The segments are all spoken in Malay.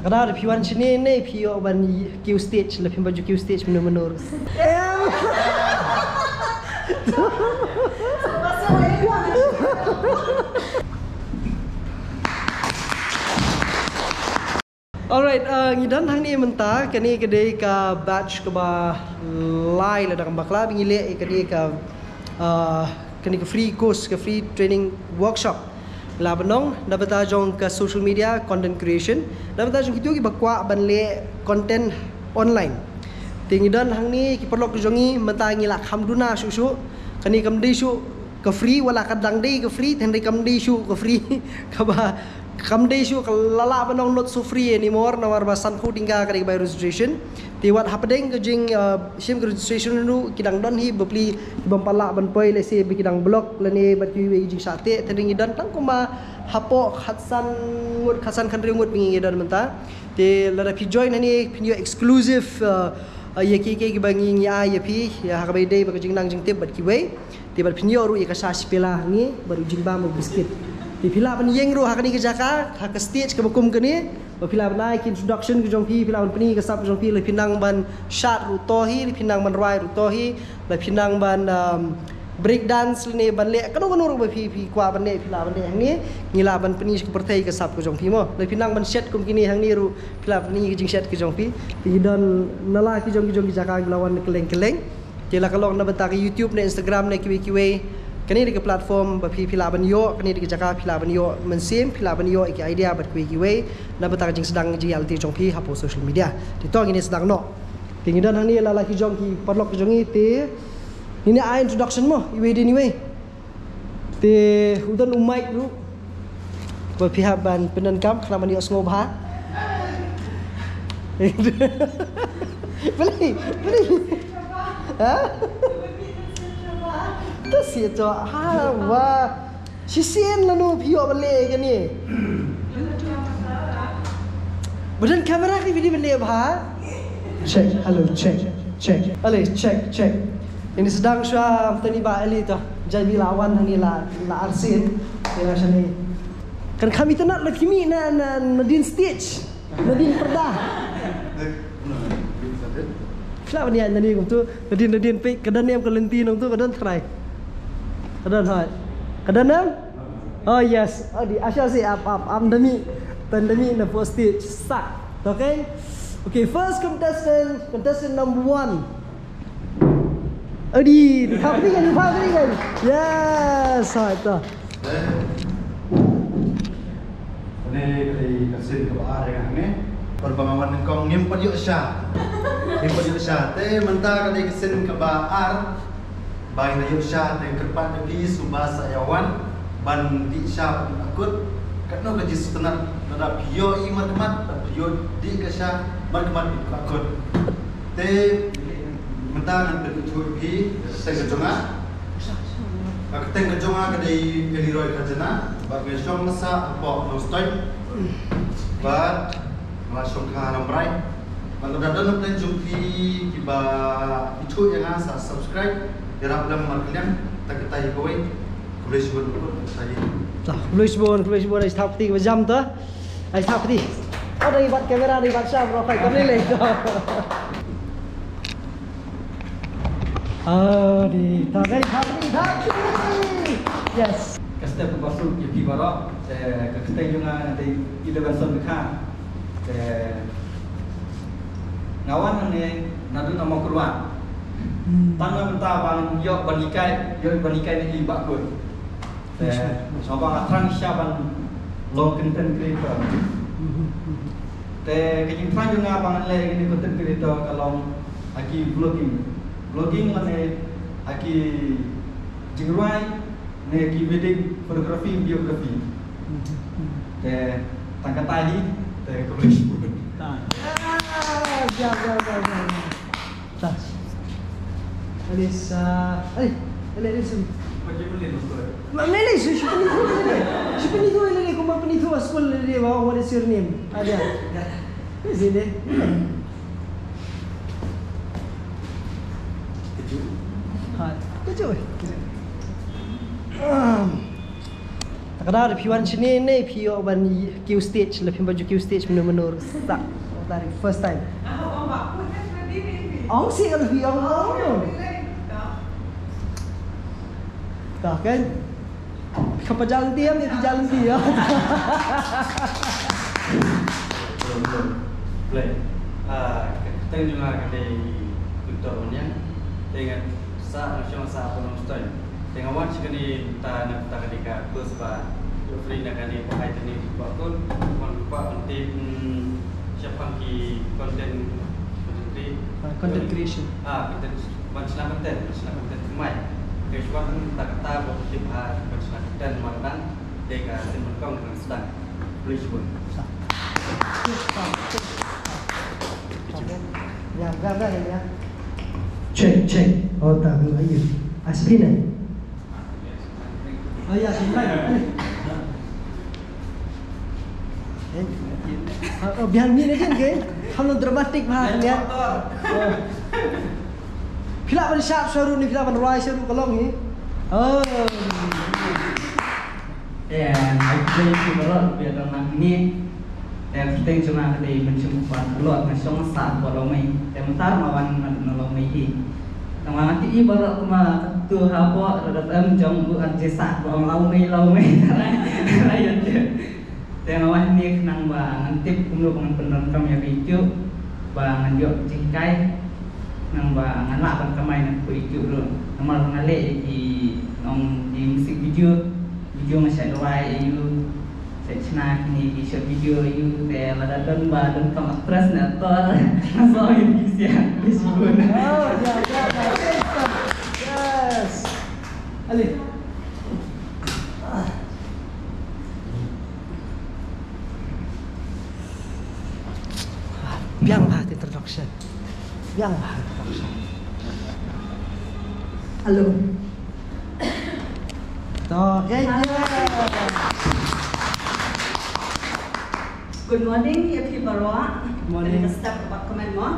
Kadang ada piwan sini ni piwan ban Q stage, lebih baju Q stage menur-menur. Alright, ngidan hang ni mentah kani kedai ka batch ke ba lai la dalam bakla bingile kani ka kani ka free course ke free training workshop. La benong dapat tajong ke social media content creation, dapat tajong itu ki bakwa banle content online. Tinggi dan hang ni ki perlu kejongi mentah ngila hamduna susu kani kamdi su ke free wala kadang dei ke free tendai kamdi su ke free kaba kamdi su lala benong not so free anymore nawar basan ku tinggal kari by registration tiwat hapadeng ke jing sim registration nu kidang don hi bepli bampala ban poi le se bikidang blog lani batu we jing sate tending dan tang kuma hapo khatsan khandri ngut bingi dan menta te lada pi join ani pinyo exclusive ye ki bangi ya ye pi ya hakabai dei ba jing nang jing tip bat ki we te bat pinyo ru ye ka sa spela ni baru jing ba mo biscuit di pila ban yeng ru hakani ke jaka hak stage ke bakum ke ni pila ban naik introduction ke jong pi pila ban pani ke sap jong pi le pinang ban shot ru tohi le pinang ban rai ru tohi le pinang ban break dance ni ban le kanu ru pi kwa ban ne pila ban ne hang ni ngila ban pani ke pertai ke sap ke jong pi mo le pinang ban set kum kini hang ni ru pila pani ke jing set ke jong pi ti dan nala ke jong ki jaka lawan keleng-keleng jela kalong na bantaki YouTube na Instagram na kiwi kani di platform bapi pilaban yo kani di jaka pilaban yo mensim pilaban yo iki idea bat kui kiwe na batak jing sedang JLT jong pi hapo social media di tong ini sedang no tinggi dan hani lala ki jong ki perlok jong ite ini a introduction mo iwe di niwe te udan umai ru bapi haban penan kam kana mani osngo ba beli ha Terus itu, wah, sisian lalu pio balik kan ni. Badan kamera ni video balik apa? Check, hello, check. Ale, check. Ini sedang syah tadi ba ali tu. Jadi lawan ni la arsin. Dia macam ni. Kan kami tu nak kimi na Nadine stage, Nadine perdah. Kenapa ni Nadine kum tu? Nadine pek kedan ni am kelenti nong tu kedan try. Kedan hai. Kedan nam? Oh yes. Oh di Asya si up. Demi pandemi na first stage start. Okay? Okay, first contestant number 1. Adi, happening kan? Yes, hai tu. Ini dari kasin ke baar yang ni. Perbangawan kong ngimpat yuk syah. Te mentah kali kasin ke baar. Baik na yuk syah dan kerpat lagi subasa yawan ban di syah akut katno kaji setenat nada pio I markemat pio di ke syah markemat akut te mentah nan betul pi saya kejonga akten kejonga kadai eliroi kajana bagi syong masa apa no stoi bat langsung ka namrai ban ada no plan jumpi kiba itu yang asa subscribe Dirap dalam markelian tak kita ikoi kulis bon tadi. Lah kulis bon ai stop ti jam tu. Ai stop ti. Ada ibat kamera di WhatsApp profile kami le. Di tagai tapi. Yes. Kasta pembasuh yang baru saya kasta juga di 11 tahun dekat. Ngawan ni nadu nama keluar. Tanah mentah bang yok banikai ni bakut. Sobang atrang siapan long content creator. Kejing trang juga bang le ini content creator kalau aki vlogging lah ne aki jingruai ne aki wedding fotografi videografi. Tangkat tadi kebelis pun. Siap. Alis, alis. Macam mana tu? Malay, siapa ni tu? Kau apa ni tu? Asal dia bawa what is your name? Ada. Sini. Keju. Kadang ada piwan sini ni piwan ban Q stage lebih baju Q stage menur sak dari first time. Ông sih kalau piwan orang. Dah kan? Kapa jalan diam ni jalan dia. Boleh. Kita juga ada untuk orang dengan sa penonton. Dengan watch kini kita ketika bus ba free nak kini pakai ini bakun lupa penting siapa ki content creation. Content macam content kemai. Kecuali kita kata buat tim macam content mana dengan tim kong dengan sedang boleh cuba. Ya. Check. Oh tak, ayo. Aspirin. Oh ya, sebentar. Biar ni lagi kan? Kalau dramatik bah ni. Filak pada sharp suara ni, filak pada rai suara kalau ni. Oh. Ya, aku jadi berot biar orang ni. Dan kita cuma ada mencumpan lot nasional sah kalau mai. Dan mentar mawan nolong mai hi. Tama ti berot kuma tu habo rada jong bu anjesa bang lau mai rayon dia. Dan mawan ni nang ba ngantip kumlo penonton kami video ba nganjok cingkai nang ba ngalak ban kamai nang video ro. Namal ngale di nong di musik video masih rai you secna ni di short video you te lada don ba don kam actress na to so you sia disebut. Oh, ya. Yes. Ali. Biang bah introduction. Halo. Okay. Good morning, ya Barwa. Morning. Step about comment mo.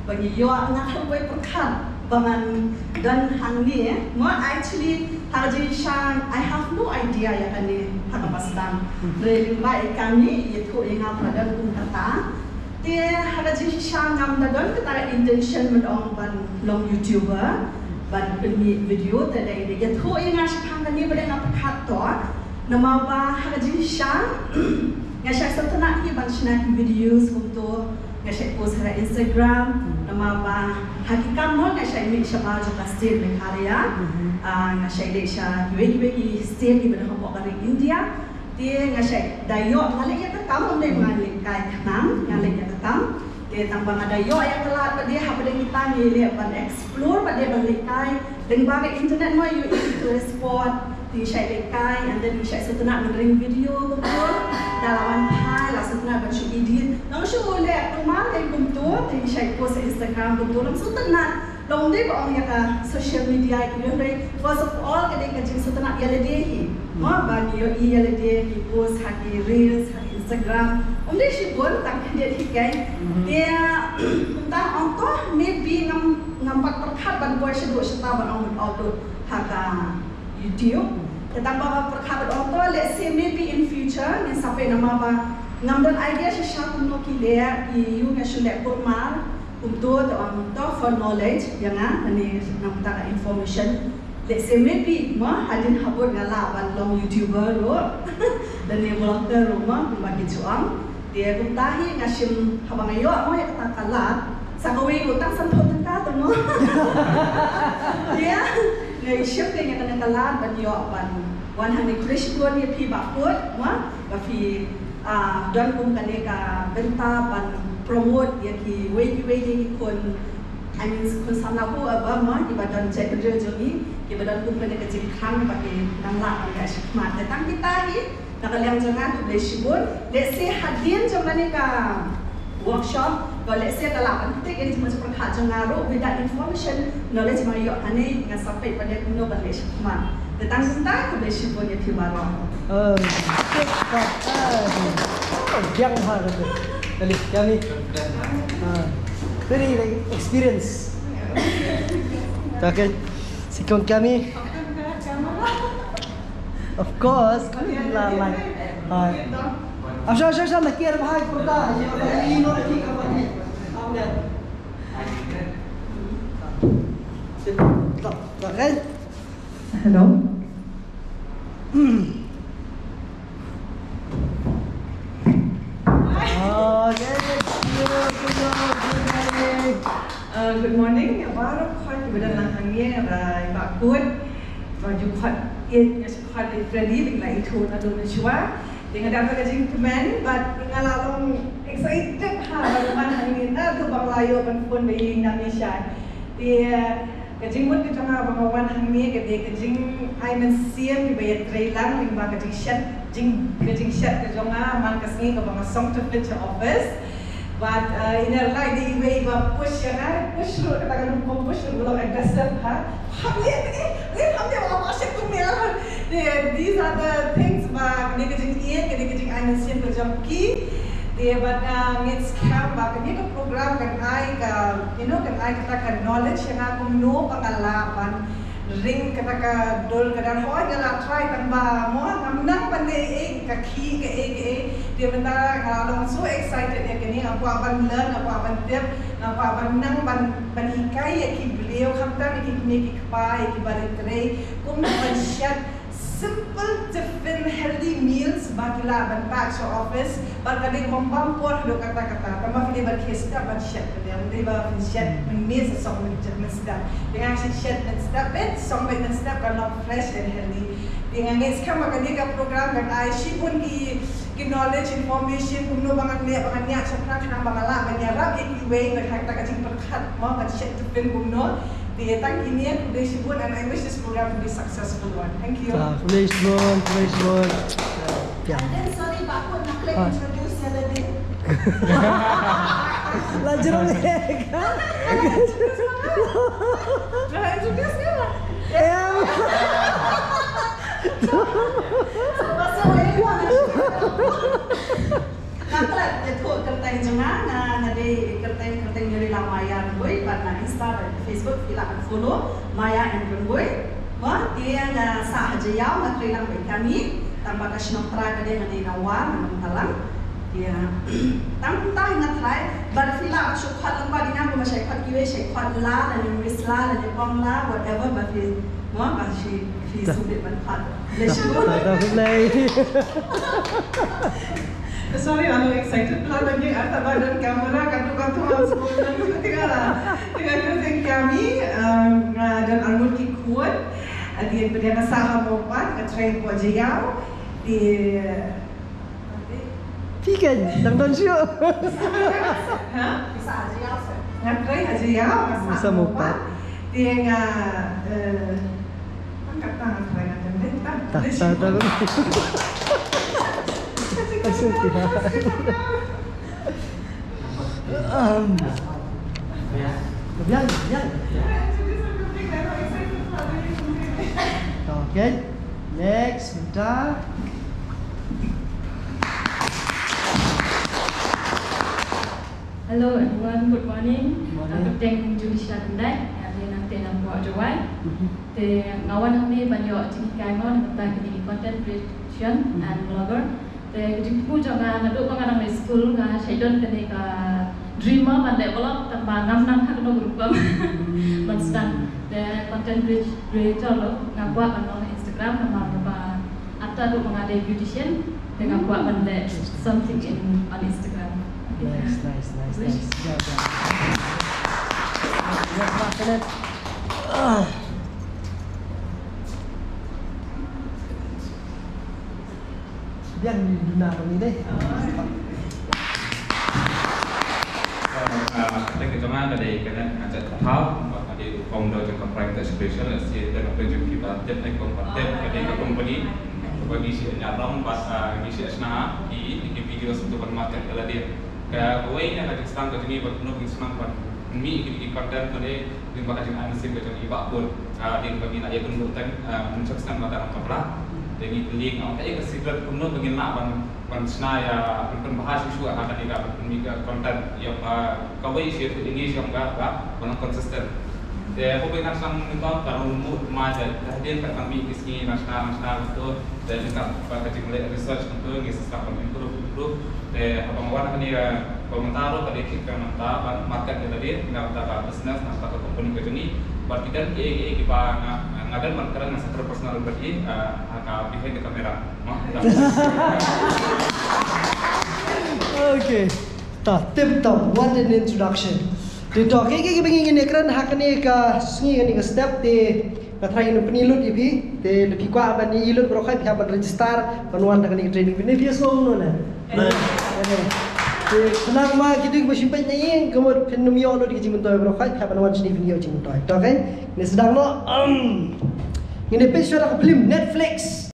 Bagi yo nak boleh perkat bangan dan hang ni mo actually harji shan I have no idea ya kan ni hak pastan. Dari baik kami itu ingat pada pun kata. Dia harji shan ngam dan kita intention mendong ban long YouTuber ban penyi video tadi dia tu ingat hang ni boleh nak perkat to. Nama ba harji shan ngasih setelah ni banyak videos untuk ngasih post pada Instagram, nama ba hakikat mo ngasih image siapa juga state berkarya, ngasih lesia UAE state di mana hamba dari India, dia ngasih dayo ngalih yang ketam, dia ngalih kai kenam, ngalih yang ketam, dia tambah dayo yang telah dia habis kita nilai ban explore, pada balik kai, dengan bagai internet mo UAE tourist spot. Di share lekai, and then di share setelah mendering video betul, dalam hal lah setelah baca edit. Langsung oleh rumah yang betul, di share post Instagram betul. Langsung setelah, long day orang yang social media itu dari first of all kadang kadang setelah ia ledehi, bagi ia ledehi post haki reels, haki Instagram. Dia sih pun tak dia hikai, dia entah orang maybe nampak perkat ban boy sedua setaban orang outdoor haka YouTube. Tetapi perkhabat orang let's say maybe in future ni sampai nama apa ngambil idea sesuatu untuk kita you ngasih lek kurmar untuk orang tu for knowledge yang ni nampak information let's say maybe mah hadin habut ngalaban long YouTuber lo dan ni vlogger rumah berbagi cuang dia kuntahi ngasih habang ayo mau yang kata kalah sakawi utang sentuh tengah tu mo dia ngai siap dengan kena kalah banyo ban wan hani Krishna ni pi bakut ma bafi dan kum kane ka benta ban promote ya ki way kon I mean kon sana ko aba ma ibadan cek kerja jogi ibadan kum kane ka jikhan pakai nangla ka shikmat datang kita hi nakaliang jangan blesibun let's say hadian jangan ka workshop kalau let's say kalau kita ini cuma perkat jengaro without information knowledge mayo ane ngan sampai pada kuno balik shikmat datang kita ke blesibun ya pi baru Yang hal itu. Kali kami. Very experience. Takkan sikong kami. Of course, kan lalai. Hai. Asal nak kira bahag perda, ini no lagi kapan ni? Apa tak kan? Hello. Good morning. Baru khat badan langangnya bakut. Baju khat it khat ready bila itu adun shua. Dengan dapat kajing teman, but dengan lalong excited baruman hangin tu bang layo ban pun bayi Indonesia. Dia kajing mut kita bangawan hangni kajing ai men siam di bayat trailang ling ba kajing shat kajonga man kasni ka bang song to fit office. But in a light the way ba push ro kata kan push ro aggressive these are the things ba kini kajing ai men siam kajongki. But it's camp ba kini ka program kan ai ka kan ai kata knowledge yang aku no pengalaman ring kata ka dol kadang hoy ngala try kan ba mo namnang pandai ka ki ke dia benda kalau so excited ya kini aku akan learn aku akan tip aku akan nang ban hikai ya ki beliau khamta ki ki kpa ki balik tray kum ban shat simple tiffin healthy meals bagila ban pack so office bar kadang membampor do kata-kata tambah ini bar kesta ban shat dia mesti bar shat means song men step dengan shat men step bit song men step kalau fresh and healthy dengan ngis kam kadang ka program kan ai shi pun ki knowledge information kumno bangan niya sa kana bangala banyara ki way berhakta kajing perkhat mau kan shat tiffin kumno di etang ini aku disebut and I wish this program to be successful one. Thank you. Please bon. And then sorry bakut nak klik introduce ya tadi. Lanjut lagi. Nah introduce ni lah. Masa awak Naklat itu kertai jangan nade kertai nyeri lah Maya boy pada Insta dan Facebook kita akan follow Maya and boy. Wah dia sahaja yau nak kelang baik kami tanpa kasinotra kade ngade nawa menang dia tanpa ingat lai berfila syukur lembah di nama masyarakat kiwe syukur la dan wisla dan pom la whatever berfil wah masih sulit banget. Sorry, I'm excited. Lagi ada badan kamera, kantu harus tinggal using kami dan almut kuat. Dia berdana saham opat, katrai buat jauh di. Pikan, dang sio. Hah? Bisa jauh. Katrai jauh, bisa opat. Dia angkat tangan katrai nanti. Tak. Biar. Okay. Next, bentar. Hello everyone, good morning. Kapten Julisha Tendai, yang nanti nak buat jawab. Te ngawan kami banyak jenis kawan tentang jenis content creation and blogger. Te jumpa jangan naduk pengarang di school ka Shaidon kene ka dreamer man develop tanpa ngamnang hak no grup konstan. Te content creator lo ngapa kan Instagram nama apa atau tu mengadai beautician dengan buat benda something on Instagram. Nice. Biar di dunia ini deh. Kita cuma ada ikan ajat tahu, ada founder jangka private special, si dan apa juga kita jadi kompeten, ada company bagi si nyarong bahasa Indonesia sana di video untuk bermakan kalau dia. Kaya way na kajing stang kajing iba kuno kung senang pan mi ikut konten kene din ba kajing ansin kajing iba pun din bagi na ya kuno tan muncul stang mata kapra dengan link ang kaya secret kuno bagi na pan snaya pun bahas isu akan tidak pemiga konten yang kawai share ke English yang enggak konsisten. Dia aku pengen sang nonton kalau mood maja. Dia kan kami kisni nasional itu dan juga kerja mulai research untuk ngisi sekarang improve abang awan akan komentar pada kita mentah market tadi nggak kita business nggak kita company ke sini berarti kan kita ngadan markeran yang secara personal berarti agak behind the kamera Okay, tip top. What an introduction. Di talk kayak begini ni kerana hak ni ka sungi ni ka step di katrai ni penilut ibi di lebih kuat apa ni ilut berokai pihak ban register panuan tak ni training ni dia semua mana. Senang mah gitu bersimpan ni kemudian fenomeno lo di jimentoy berokai pihak panuan sini video jimentoy. Tak kan? Ni sedang lo ini page sudah ke film Netflix.